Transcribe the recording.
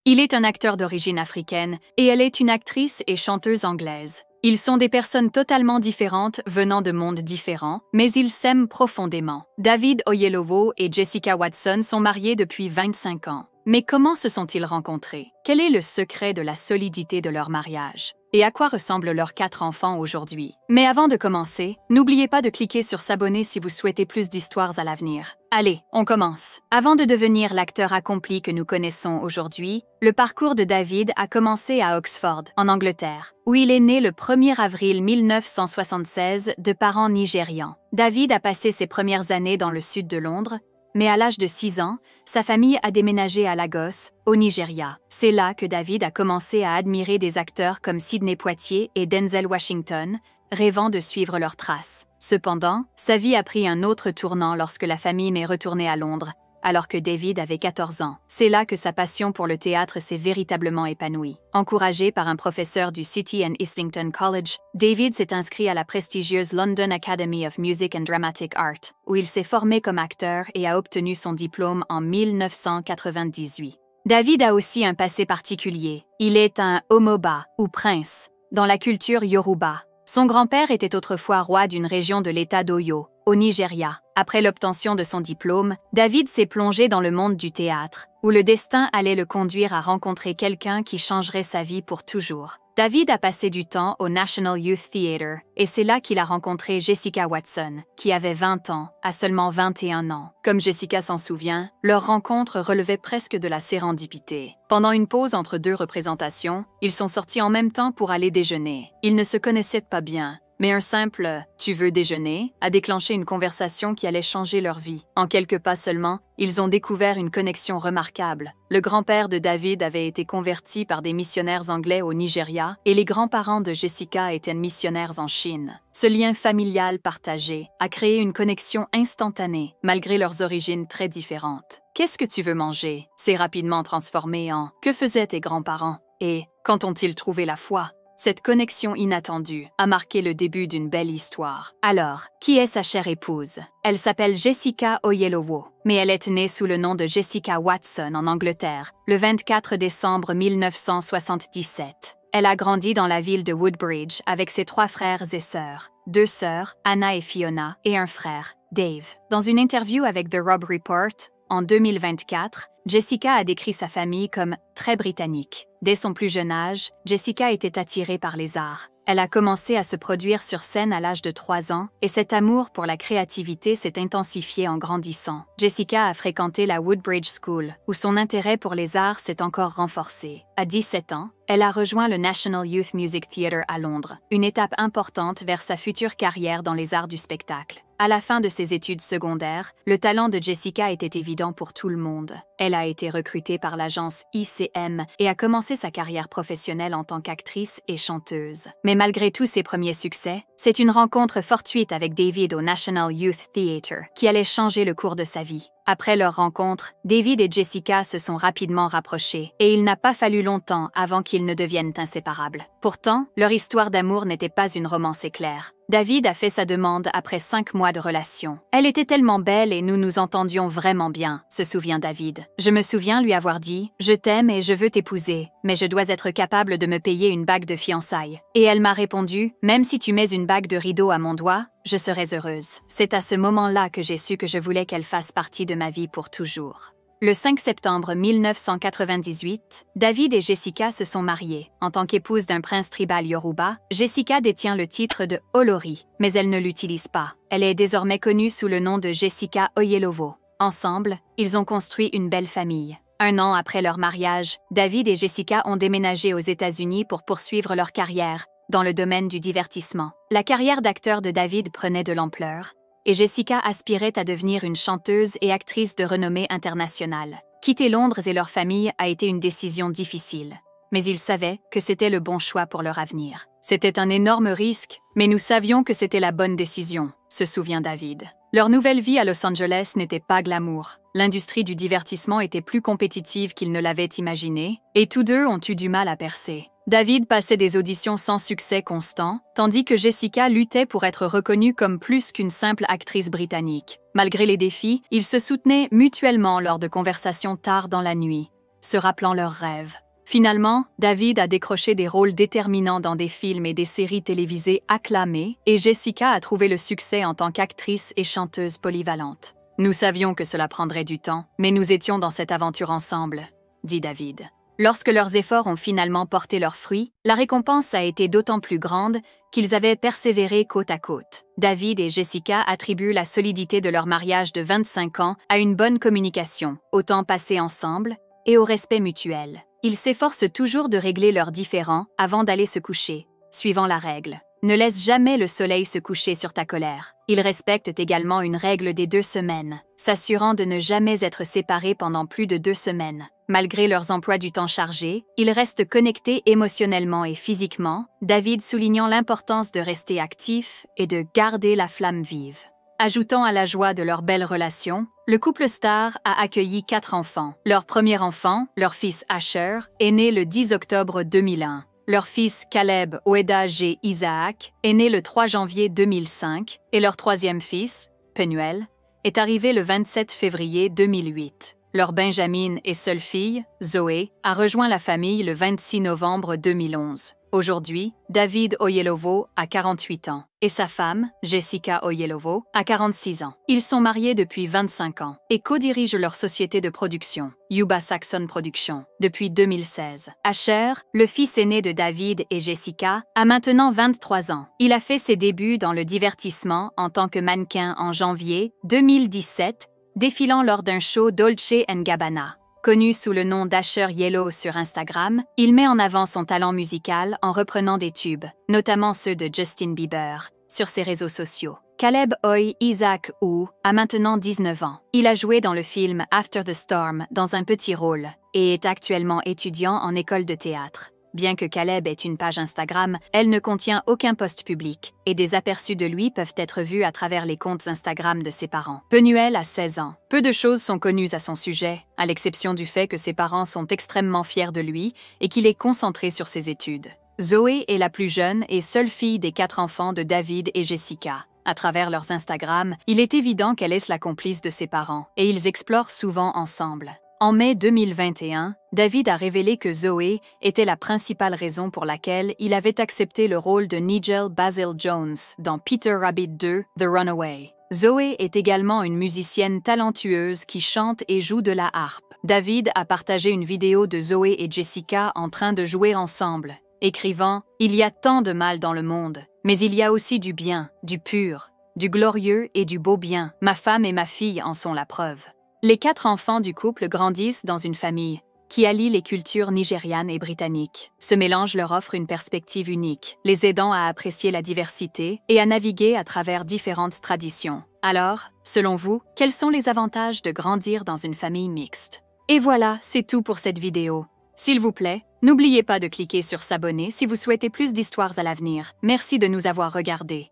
Il est un acteur d'origine africaine et elle est une actrice et chanteuse anglaise. Ils sont des personnes totalement différentes venant de mondes différents, mais ils s'aiment profondément. David Oyelowo et Jessica Watson sont mariés depuis 25 ans. Mais comment se sont-ils rencontrés? Quel est le secret de la solidité de leur mariage? Et à quoi ressemblent leurs 4 enfants aujourd'hui? Mais avant de commencer, n'oubliez pas de cliquer sur s'abonner si vous souhaitez plus d'histoires à l'avenir. Allez, on commence. Avant de devenir l'acteur accompli que nous connaissons aujourd'hui, le parcours de David a commencé à Oxford, en Angleterre, où il est né le 1er avril 1976 de parents nigérians. David a passé ses premières années dans le sud de Londres, mais à l'âge de 6 ans, sa famille a déménagé à Lagos, au Nigeria. C'est là que David a commencé à admirer des acteurs comme Sidney Poitier et Denzel Washington, rêvant de suivre leurs traces. Cependant, sa vie a pris un autre tournant lorsque la famille est retournée à Londres, alors que David avait 14 ans. C'est là que sa passion pour le théâtre s'est véritablement épanouie. Encouragé par un professeur du City and Islington College, David s'est inscrit à la prestigieuse London Academy of Music and Dramatic Art, où il s'est formé comme acteur et a obtenu son diplôme en 1998. David a aussi un passé particulier. Il est un Omoba, ou prince, dans la culture Yoruba. Son grand-père était autrefois roi d'une région de l'État d'Oyo, au Nigeria. Après l'obtention de son diplôme, David s'est plongé dans le monde du théâtre, où le destin allait le conduire à rencontrer quelqu'un qui changerait sa vie pour toujours. David a passé du temps au National Youth Theatre, et c'est là qu'il a rencontré Jessica Watson, qui avait 20 ans, à seulement 21 ans. Comme Jessica s'en souvient, leur rencontre relevait presque de la sérendipité. Pendant une pause entre 2 représentations, ils sont sortis en même temps pour aller déjeuner. Ils ne se connaissaient pas bien, mais un simple « tu veux déjeuner » a déclenché une conversation qui allait changer leur vie. En quelques pas seulement, ils ont découvert une connexion remarquable. Le grand-père de David avait été converti par des missionnaires anglais au Nigeria et les grands-parents de Jessica étaient missionnaires en Chine. Ce lien familial partagé a créé une connexion instantanée, malgré leurs origines très différentes. « Qu'est-ce que tu veux manger » s'est rapidement transformé en « que faisaient tes grands-parents » et « quand ont-ils trouvé la foi ?» Cette connexion inattendue a marqué le début d'une belle histoire. Alors, qui est sa chère épouse? Elle s'appelle Jessica Oyelowo, mais elle est née sous le nom de Jessica Watson en Angleterre, le 24 décembre 1977. Elle a grandi dans la ville de Woodbridge avec ses 3 frères et sœurs, 2 sœurs, Anna et Fiona, et un frère, Dave. Dans une interview avec The Rob Report, en 2024, Jessica a décrit sa famille comme « très britannique ». Dès son plus jeune âge, Jessica était attirée par les arts. Elle a commencé à se produire sur scène à l'âge de 3 ans et cet amour pour la créativité s'est intensifié en grandissant. Jessica a fréquenté la Woodbridge School, où son intérêt pour les arts s'est encore renforcé. À 17 ans, elle a rejoint le National Youth Music Theatre à Londres, une étape importante vers sa future carrière dans les arts du spectacle. À la fin de ses études secondaires, le talent de Jessica était évident pour tout le monde. Elle a été recrutée par l'agence ICM et a commencé sa carrière professionnelle en tant qu'actrice et chanteuse. Mais malgré tous ses premiers succès, c'est une rencontre fortuite avec David au National Youth Theatre qui allait changer le cours de sa vie. Après leur rencontre, David et Jessica se sont rapidement rapprochés et il n'a pas fallu longtemps avant qu'ils ne deviennent inséparables. Pourtant, leur histoire d'amour n'était pas une romance éclair. David a fait sa demande après 5 mois de relation. « Elle était tellement belle et nous nous entendions vraiment bien », se souvient David. « Je me souviens lui avoir dit « Je t'aime et je veux t'épouser, mais je dois être capable de me payer une bague de fiançailles. » Et elle m'a répondu « Même si tu mets une bague de rideau à mon doigt, je serais heureuse. » C'est à ce moment-là que j'ai su que je voulais qu'elle fasse partie de ma vie pour toujours. Le 5 septembre 1998, David et Jessica se sont mariés. En tant qu'épouse d'un prince tribal Yoruba, Jessica détient le titre de Olori, mais elle ne l'utilise pas. Elle est désormais connue sous le nom de Jessica Oyelowo. Ensemble, ils ont construit une belle famille. 1 an après leur mariage, David et Jessica ont déménagé aux États-Unis pour poursuivre leur carrière dans le domaine du divertissement. La carrière d'acteur de David prenait de l'ampleur, et Jessica aspirait à devenir une chanteuse et actrice de renommée internationale. Quitter Londres et leur famille a été une décision difficile, mais ils savaient que c'était le bon choix pour leur avenir. C'était un énorme risque, mais nous savions que c'était la bonne décision, se souvient David. Leur nouvelle vie à Los Angeles n'était pas glamour. L'industrie du divertissement était plus compétitive qu'ils ne l'avaient imaginé, et tous deux ont eu du mal à percer. David passait des auditions sans succès constant, tandis que Jessica luttait pour être reconnue comme plus qu'une simple actrice britannique. Malgré les défis, ils se soutenaient mutuellement lors de conversations tard dans la nuit. se rappelant leurs rêves. Finalement, David a décroché des rôles déterminants dans des films et des séries télévisées acclamées, et Jessica a trouvé le succès en tant qu'actrice et chanteuse polyvalente. Nous savions que cela prendrait du temps, mais nous étions dans cette aventure ensemble, dit David. Lorsque leurs efforts ont finalement porté leurs fruits, la récompense a été d'autant plus grande qu'ils avaient persévéré côte à côte. David et Jessica attribuent la solidité de leur mariage de 25 ans à une bonne communication, au temps passé ensemble et au respect mutuel. Ils s'efforcent toujours de régler leurs différends avant d'aller se coucher, suivant la règle. Ne laisse jamais le soleil se coucher sur ta colère. Ils respectent également une règle des 2 semaines, s'assurant de ne jamais être séparés pendant plus de 2 semaines. Malgré leurs emplois du temps chargés, ils restent connectés émotionnellement et physiquement, David soulignant l'importance de rester actif et de garder la flamme vive. Ajoutant à la joie de leur belle relation, le couple star a accueilli 4 enfants. Leur premier enfant, leur fils Asher, est né le 10 octobre 2001. Leur fils Caleb Oeda G. Isaac est né le 3 janvier 2005 et leur troisième fils, Penuel, est arrivé le 27 février 2008. Leur benjamine et seule fille, Zoé, a rejoint la famille le 26 novembre 2011. Aujourd'hui, David Oyelowo a 48 ans et sa femme, Jessica Oyelowo, a 46 ans. Ils sont mariés depuis 25 ans et co-dirigent leur société de production, Yuba Saxon Productions, depuis 2016. Asher, le fils aîné de David et Jessica, a maintenant 23 ans. Il a fait ses débuts dans le divertissement en tant que mannequin en janvier 2017, défilant lors d'un show Dolce & Gabbana. Connu sous le nom d'Asher Yellow sur Instagram, il met en avant son talent musical en reprenant des tubes, notamment ceux de Justin Bieber, sur ses réseaux sociaux. Caleb Oy Isaac Wu a maintenant 19 ans. Il a joué dans le film After the Storm dans un petit rôle et est actuellement étudiant en école de théâtre. Bien que Caleb ait une page Instagram, elle ne contient aucun post public et des aperçus de lui peuvent être vus à travers les comptes Instagram de ses parents. Penuel a 16 ans. Peu de choses sont connues à son sujet, à l'exception du fait que ses parents sont extrêmement fiers de lui et qu'il est concentré sur ses études. Zoé est la plus jeune et seule fille des 4 enfants de David et Jessica. À travers leurs Instagram, il est évident qu'elle est la complice de ses parents et ils explorent souvent ensemble. En mai 2021, David a révélé que Zoé était la principale raison pour laquelle il avait accepté le rôle de Nigel Basil Jones dans Peter Rabbit 2, The Runaway. Zoé est également une musicienne talentueuse qui chante et joue de la harpe. David a partagé une vidéo de Zoé et Jessica en train de jouer ensemble, écrivant « Il y a tant de mal dans le monde, mais il y a aussi du bien, du pur, du glorieux et du beau bien. Ma femme et ma fille en sont la preuve. » Les 4 enfants du couple grandissent dans une famille qui allie les cultures nigérianes et britanniques. Ce mélange leur offre une perspective unique, les aidant à apprécier la diversité et à naviguer à travers différentes traditions. Alors, selon vous, quels sont les avantages de grandir dans une famille mixte? Et voilà, c'est tout pour cette vidéo. S'il vous plaît, n'oubliez pas de cliquer sur s'abonner si vous souhaitez plus d'histoires à l'avenir. Merci de nous avoir regardés.